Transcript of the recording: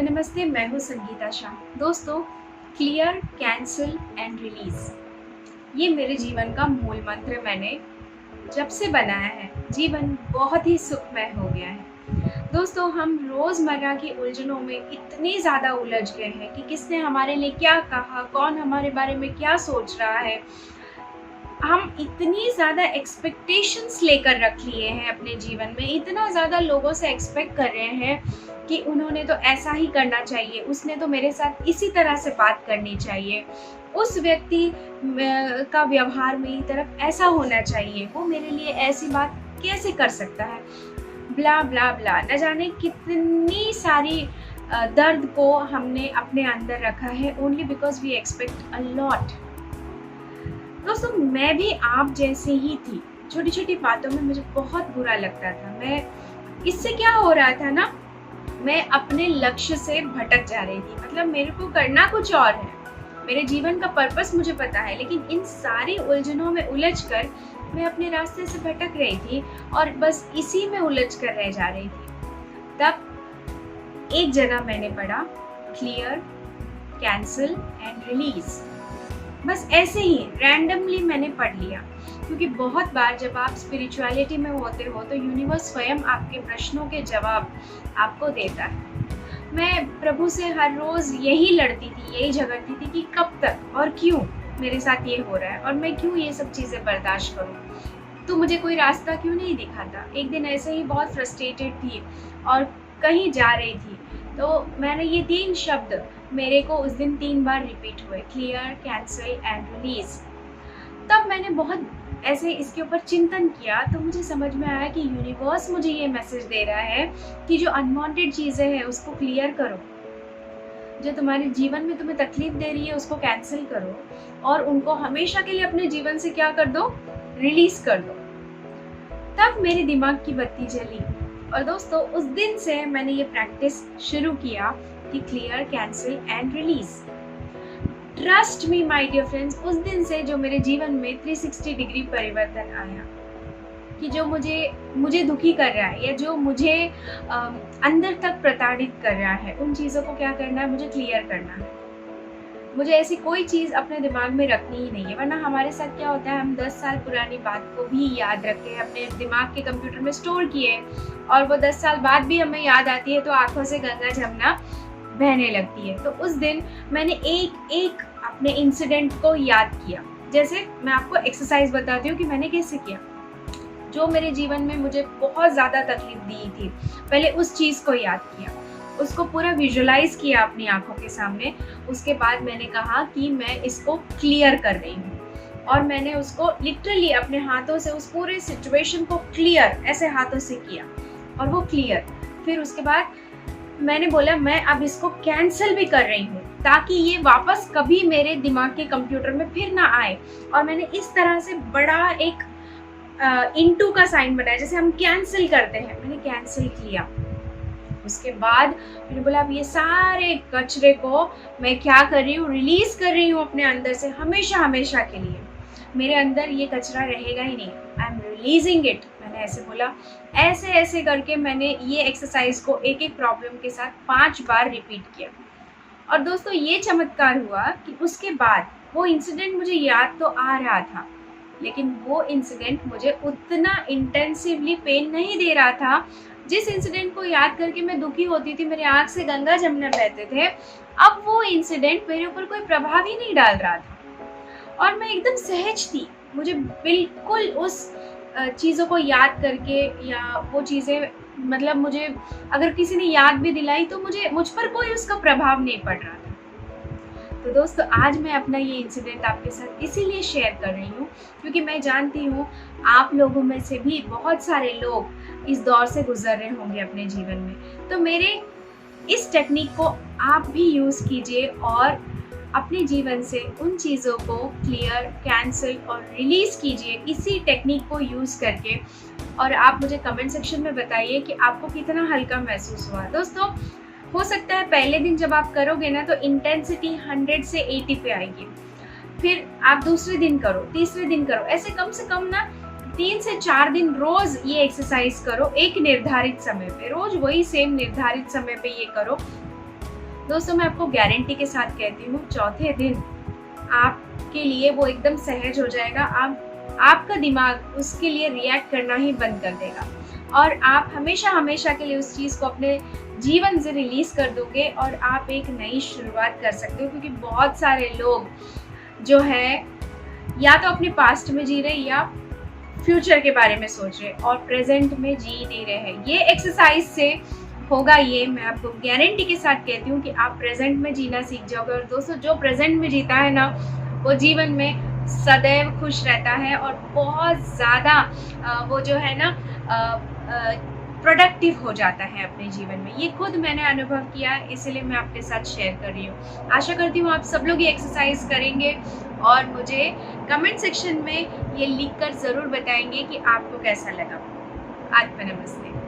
नमस्ते, मैं हूँ संगीता शाह। दोस्तों, क्लियर, कैंसल एंड रिलीज, ये मेरे जीवन का मूल मंत्र मैंने जब से बनाया है, जीवन बहुत ही सुखमय हो गया है। दोस्तों, हम रोज़मर्रा की उलझनों में इतने ज़्यादा उलझ गए हैं कि किसने हमारे लिए क्या कहा, कौन हमारे बारे में क्या सोच रहा है। हम इतनी ज़्यादा एक्सपेक्टेशंस लेकर रख लिए हैं अपने जीवन में, इतना ज़्यादा लोगों से एक्सपेक्ट कर रहे हैं कि उन्होंने तो ऐसा ही करना चाहिए, उसने तो मेरे साथ इसी तरह से बात करनी चाहिए, उस व्यक्ति का व्यवहार मेरी तरफ ऐसा होना चाहिए, वो मेरे लिए ऐसी बात कैसे कर सकता है, ब्ला ब्ला ब्ला। न जाने कितनी सारी दर्द को हमने अपने अंदर रखा है, only because we expect a lot. दोस्तों, मैं भी आप जैसे ही थी। छोटी छोटी बातों में मुझे बहुत बुरा लगता था। इससे क्या हो रहा था ना, मैं अपने लक्ष्य से भटक जा रही थी। मतलब मेरे को करना कुछ और है, मेरे जीवन का पर्पस मुझे पता है, लेकिन इन सारी उलझनों में उलझकर मैं अपने रास्ते से भटक रही थी और बस इसी में उलझ कर रह जा रही थी। तब एक जगह मैंने पढ़ा, क्लियर, कैंसल एंड रिलीज। बस ऐसे ही रैंडमली मैंने पढ़ लिया, क्योंकि बहुत बार जब आप स्पिरिचुअलिटी में होते हो तो यूनिवर्स स्वयं आपके प्रश्नों के जवाब आपको देता है। मैं प्रभु से हर रोज़ यही लड़ती थी, यही झगड़ती थी कि कब तक और क्यों मेरे साथ ये हो रहा है और मैं क्यों ये सब चीज़ें बर्दाश्त करूँ। तो मुझे कोई रास्ता क्यों नहीं दिखाता। एक दिन ऐसे ही बहुत फ्रस्ट्रेटेड थी और कहीं जा रही थी, तो मैंने ये 3 शब्द मेरे को उस दिन 3 बार रिपीट हुए, क्लियर, कैंसल एंड रिलीज। तब मैंने बहुत ऐसे इसके ऊपर चिंतन किया, तो मुझे समझ में आया कि यूनिवर्स मुझे ये मैसेज दे रहा है कि जो अनवांटेड चीज़ें हैं उसको क्लियर करो, जो तुम्हारे जीवन में तुम्हें तकलीफ दे रही है उसको कैंसिल करो और उनको हमेशा के लिए अपने जीवन से क्या कर दो, रिलीज कर दो। तब मेरे दिमाग की बत्ती जली और दोस्तों, उस दिन से मैंने ये प्रैक्टिस शुरू किया कि clear, cancel and release. Trust me my dear friends, उस दिन से जो मेरे जीवन में 360 डिग्री परिवर्तन आया कि जो मुझे दुखी कर रहा है या जो मुझे अंदर तक प्रताड़ित कर रहा है, उन चीज़ों को क्या करना है, मुझे क्लियर करना है। मुझे ऐसी कोई चीज़ अपने दिमाग में रखनी ही नहीं है, वरना हमारे साथ क्या होता है, हम 10 साल पुरानी बात को भी याद रखे, अपने दिमाग के कंप्यूटर में स्टोर किए और वो 10 साल बाद भी हमें याद आती है तो आंखों से गंगा जमुना बहने लगती है। तो उस दिन मैंने एक एक अपने इंसिडेंट को याद किया। जैसे मैं आपको एक्सरसाइज बताती हूँ कि मैंने कैसे किया। जो मेरे जीवन में मुझे बहुत ज़्यादा तकलीफ दी थी, पहले उस चीज़ को याद किया, उसको पूरा विजुअलाइज किया अपनी आंखों के सामने। उसके बाद मैंने कहा कि मैं इसको क्लियर कर रही हूँ और मैंने उसको लिटरली अपने हाथों से उस पूरे सिचुएशन को क्लियर ऐसे हाथों से किया और वो क्लियर। फिर उसके बाद मैंने बोला मैं अब इसको कैंसिल भी कर रही हूँ ताकि ये वापस कभी मेरे दिमाग के कंप्यूटर में फिर ना आए। और मैंने इस तरह से बड़ा एक इनटू का साइन बनाया, जैसे हम कैंसिल करते हैं, मैंने कैंसिल किया। उसके बाद मैंने बोला अब ये सारे कचरे को मैं क्या कर रही हूँ, रिलीज कर रही हूँ अपने अंदर से, हमेशा हमेशा के लिए मेरे अंदर ये कचरा रहेगा ही नहीं। आई एम रिलीजिंग इट, मैंने ऐसे बोला। ऐसे ऐसे करके मैंने ये एक्सरसाइज को एक एक प्रॉब्लम के साथ 5 बार रिपीट किया। और दोस्तों, ये चमत्कार हुआ कि उसके बाद वो इंसिडेंट मुझे याद तो आ रहा था, लेकिन वो इंसिडेंट मुझे उतना इंटेंसिवली पेन नहीं दे रहा था। जिस इंसिडेंट को याद करके मैं दुखी होती थी, मेरे आँख से गंगा जमुना बहते थे, अब वो इंसिडेंट मेरे ऊपर कोई प्रभाव ही नहीं डाल रहा था और मैं एकदम सहज थी। मुझे बिल्कुल उस चीज़ों को याद करके या वो चीज़ें, मतलब मुझे अगर किसी ने याद भी दिलाई तो मुझ पर कोई उसका प्रभाव नहीं पड़ रहा था। तो दोस्तों, आज मैं अपना ये इंसिडेंट आपके साथ इसीलिए शेयर कर रही हूँ क्योंकि मैं जानती हूँ आप लोगों में से भी बहुत सारे लोग इस दौर से गुजर रहे होंगे अपने जीवन में। तो मेरे इस टेक्निक को आप भी यूज़ कीजिए और अपने जीवन से उन चीज़ों को क्लियर, कैंसिल और रिलीज़ कीजिए इसी टेक्निक को यूज़ करके। और आप मुझे कमेंट सेक्शन में बताइए कि आपको कितना हल्का महसूस हुआ। दोस्तों, हो सकता है पहले दिन जब आप करोगे ना तो इंटेंसिटी 100 से 80 पे आएगी, फिर आप दूसरे दिन करो, तीसरे दिन करो, ऐसे कम से कम ना 3 से 4 दिन रोज़ ये एक्सरसाइज करो, एक निर्धारित समय पे, रोज़ वही सेम निर्धारित समय पे ये करो। दोस्तों मैं आपको गारंटी के साथ कहती हूँ, चौथे दिन आपके लिए वो एकदम सहज हो जाएगा। आपका दिमाग उसके लिए रिएक्ट करना ही बंद कर देगा और आप हमेशा हमेशा के लिए उस चीज़ को अपने जीवन से रिलीज़ कर दोगे और आप एक नई शुरुआत कर सकते हो। क्योंकि बहुत सारे लोग जो है या तो अपने पास्ट में जी रहे या फ्यूचर के बारे में सोच रहे और प्रेजेंट में जी नहीं रहे हैं। ये एक्सरसाइज से होगा, ये मैं आपको गारंटी के साथ कहती हूँ कि आप प्रेजेंट में जीना सीख जाओगे। और दोस्तों जो प्रेजेंट में जीता है ना, वो जीवन में सदैव खुश रहता है और बहुत ज़्यादा वो जो है ना प्रोडक्टिव हो जाता है अपने जीवन में। ये खुद मैंने अनुभव किया है, इसलिए मैं आपके साथ शेयर कर रही हूँ। आशा करती हूँ आप सब लोग ये एक्सरसाइज करेंगे और मुझे कमेंट सेक्शन में ये लिख कर ज़रूर बताएंगे कि आपको कैसा लगा। आत्मा नमस्ते।